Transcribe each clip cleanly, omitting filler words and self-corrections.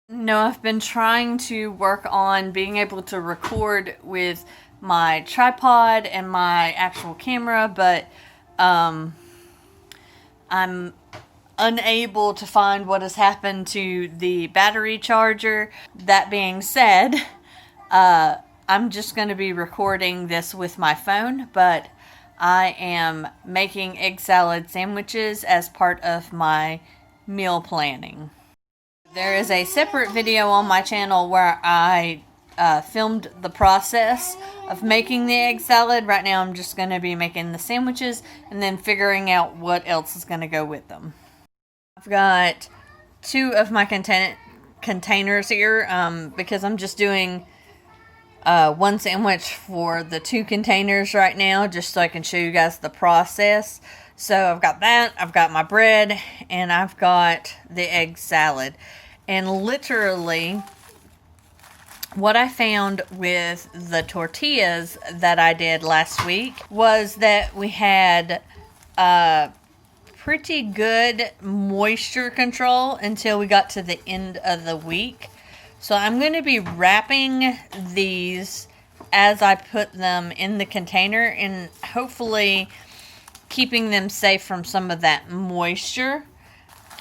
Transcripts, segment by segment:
No, I've been trying to work on being able to record with my tripod and my actual camera, but I'm unable to find what has happened to the battery charger. That being said, I'm just going to be recording this with my phone, but I am making egg salad sandwiches as part of my meal planning. There is a separate video on my channel where I filmed the process of making the egg salad. Right now I'm just going to be making the sandwiches and then figuring out what else is going to go with them. I've got two of my containers here because I'm just doing one sandwich for the two containers right now, just so I can show you guys the process. So I've got that, I've got my bread, and I've got the egg salad. And literally, what I found with the tortillas that I did last week was that we had pretty good moisture control until we got to the end of the week. So I'm going to be wrapping these as I put them in the container and hopefully keeping them safe from some of that moisture.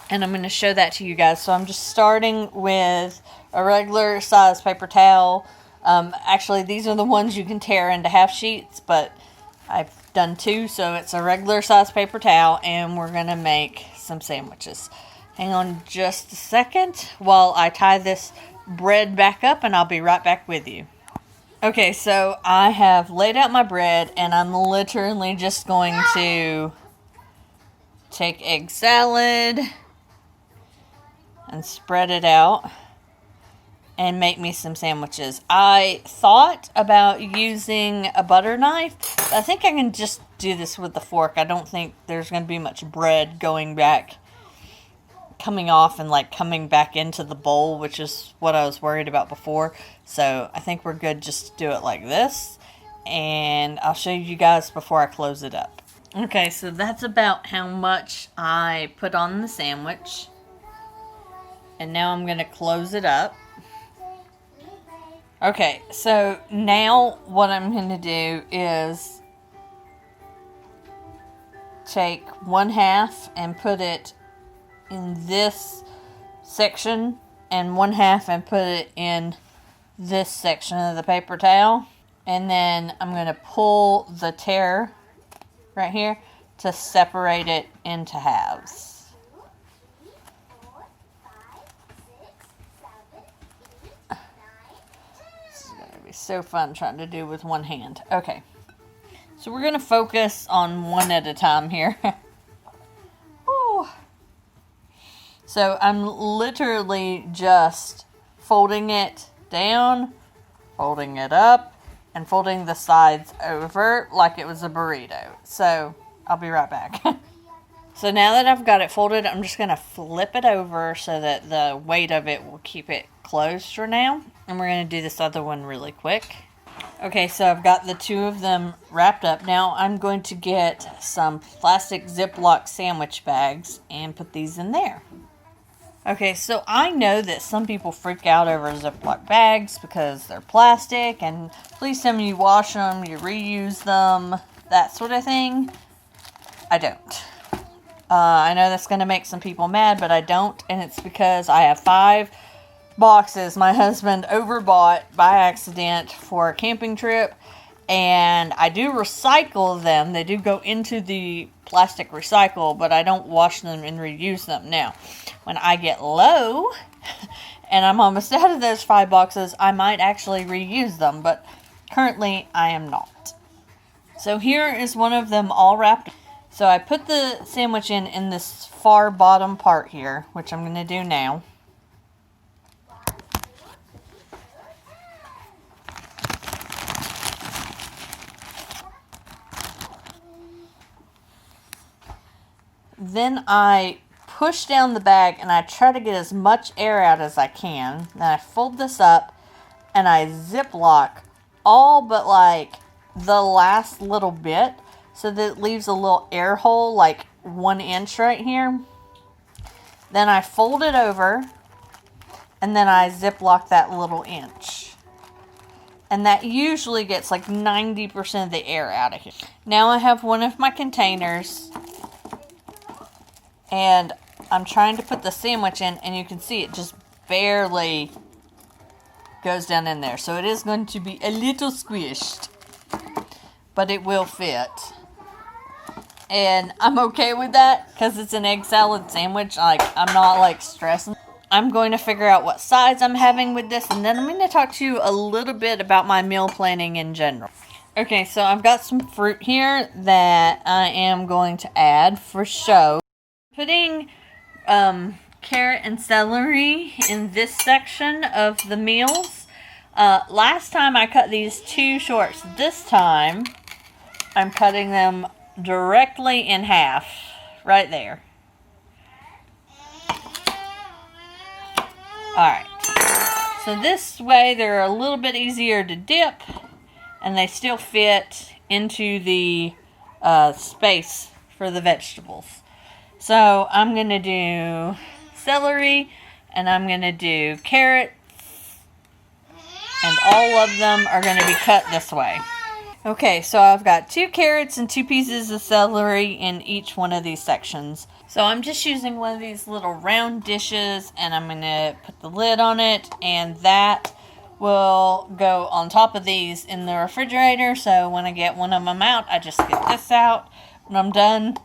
And I'm going to show that to you guys. So I'm just starting with a regular size paper towel. Actually, these are the ones you can tear into half sheets, but I've done two, so it's a regular size paper towel, and we're going to make some sandwiches. Hang on just a second while I tie this bread back up, and I'll be right back with you. Okay, so I have laid out my bread, and I'm literally just going to take egg salad and spread it out and make me some sandwiches. I thought about using a butter knife, but I think I can just do this with the fork. I don't think there's going to be much bread coming off and like coming back into the bowl, which is what I was worried about before. So I think we're good just to do it like this, and I'll show you guys before I close it up. Okay, so that's about how much I put on the sandwich. And now I'm going to close it up. Okay, so now what I'm going to do is take one half and put it in this section, and one half and put it in this section of the paper towel. And then I'm going to pull the tear right here to separate it into halves. So fun trying to do with one hand. Okay, so we're gonna focus on one at a time here. Ooh. So I'm literally just folding it down, folding it up, and folding the sides over like it was a burrito. So I'll be right back. So now that I've got it folded, I'm just gonna flip it over so that the weight of it will keep it closed for now. And we're going to do this other one really quick. Okay, so I've got the two of them wrapped up. Now I'm going to get some plastic Ziploc sandwich bags and put these in there. Okay, so I know that some people freak out over Ziploc bags because they're plastic, and please tell me you wash them, you reuse them, that sort of thing. I don't. I know that's going to make some people mad, but I don't, and it's because I have 5 boxes my husband overbought by accident for a camping trip, and I do recycle them. They do go into the plastic recycle, but I don't wash them and reuse them. Now, when I get low and I'm almost out of those 5 boxes, I might actually reuse them, but currently I am not. So here is one of them all wrapped. So I put the sandwich in this far bottom part here, which I'm going to do now. Then I push down the bag and I try to get as much air out as I can. Then I fold this up and I Ziploc all but like the last little bit so that it leaves a little air hole like 1 inch right here. Then I fold it over and then I Ziploc that little inch. And that usually gets like 90% of the air out of here. Now I have one of my containers, and I'm trying to put the sandwich in, and you can see it just barely goes down in there. So it is going to be a little squished, but it will fit. And I'm okay with that because it's an egg salad sandwich. Like, I'm not like stressing. I'm going to figure out what size I'm having with this, and then I'm going to talk to you a little bit about my meal planning in general. Okay, so I've got some fruit here that I am going to add for show. Putting carrot and celery in this section of the meals. Last time I cut these too short. This time I'm cutting them directly in half, right there. Alright, so this way they're a little bit easier to dip, and they still fit into the space for the vegetables. So I'm going to do celery, and I'm going to do carrots, and all of them are going to be cut this way. Okay, so I've got 2 carrots and 2 pieces of celery in each one of these sections. So I'm just using one of these little round dishes, and I'm going to put the lid on it, and that will go on top of these in the refrigerator. So when I get one of them out, I just get this out. When I'm done,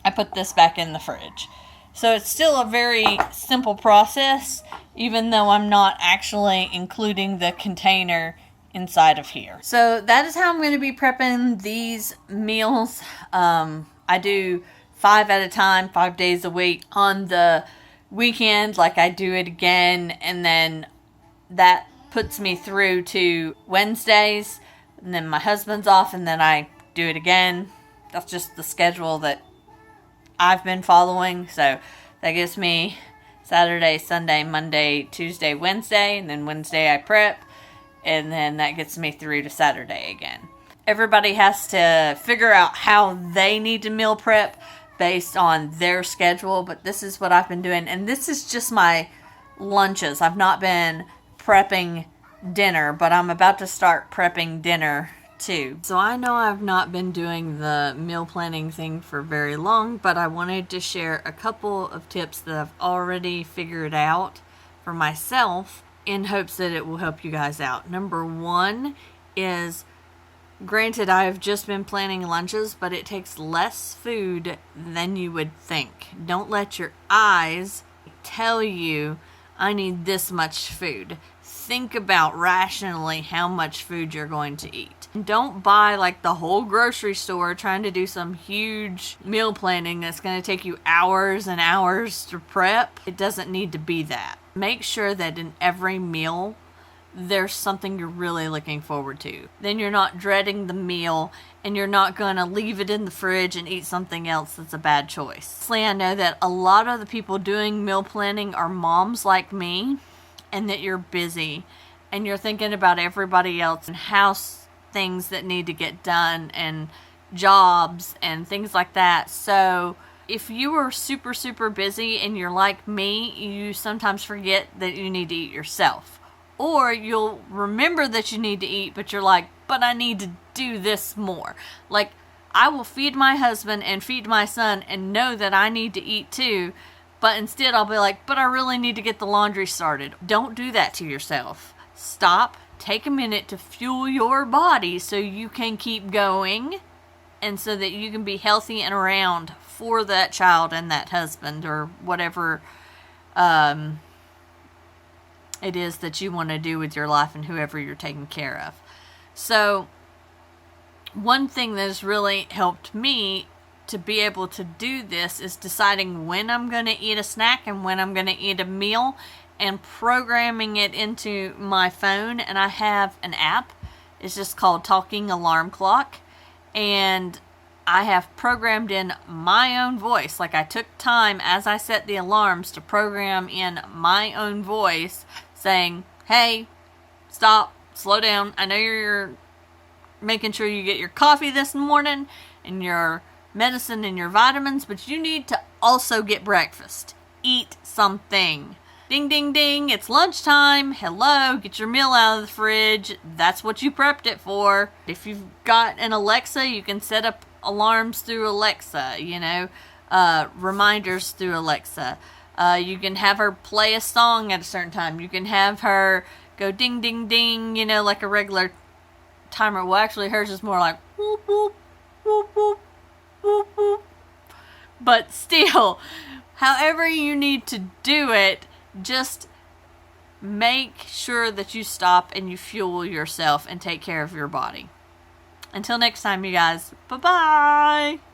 I put this back in the fridge. So it's still a very simple process, even though I'm not actually including the container inside of here. So that is how I'm going to be prepping these meals. I do 5 at a time, 5 days a week. On the weekend, like, I do it again, and then that puts me through to Wednesdays, and then my husband's off, and then I do it again. That's just the schedule that I've been following. So that gives me Saturday, Sunday, Monday, Tuesday, Wednesday, and then Wednesday I prep, and then that gets me through to Saturday again. Everybody has to figure out how they need to meal prep based on their schedule, but this is what I've been doing, and this is just my lunches. I've not been prepping dinner, but I'm about to start prepping dinner too. So I know I've not been doing the meal planning thing for very long, but I wanted to share a couple of tips that I've already figured out for myself in hopes that it will help you guys out. Number 1 is, granted, I've just been planning lunches, but it takes less food than you would think. Don't let your eyes tell you, I need this much food. Think about rationally how much food you're going to eat. Don't buy like the whole grocery store trying to do some huge meal planning that's going to take you hours and hours to prep. It doesn't need to be that. Make sure that in every meal there's something you're really looking forward to. Then you're not dreading the meal, and you're not going to leave it in the fridge and eat something else that's a bad choice. I know that a lot of the people doing meal planning are moms like me, and that you're busy, and you're thinking about everybody else and house things that need to get done, and jobs, and things like that. So if you are super, super busy and you're like me, you sometimes forget that you need to eat yourself. Or you'll remember that you need to eat, but you're like, but I need to do this more. Like, I will feed my husband and feed my son and know that I need to eat too, but instead I'll be like, but I really need to get the laundry started. Don't do that to yourself. Stop, take a minute to fuel your body so you can keep going, and so that you can be healthy and around for that child and that husband, or whatever it is that you want to do with your life and whoever you're taking care of. So one thing that has really helped me to be able to do this is deciding when I'm going to eat a snack and when I'm going to eat a meal, and programming it into my phone. And I have an app. It's just called Talking Alarm Clock, and I have programmed in my own voice. Like, I took time as I set the alarms to program in my own voice saying, hey, stop, slow down. I know you're making sure you get your coffee this morning and your medicine and your vitamins, but you need to also get breakfast. Eat something. Ding, ding, ding, it's lunchtime. Hello, get your meal out of the fridge. That's what you prepped it for. If you've got an Alexa, you can set up alarms through Alexa, you know, reminders through Alexa. You can have her play a song at a certain time. You can have her go ding, ding, ding, you know, like a regular timer. Well, actually, hers is more like whoop, whoop, whoop, whoop, whoop, whoop. But still, however you need to do it, just make sure that you stop and you fuel yourself and take care of your body. Until next time, you guys. Bye-bye.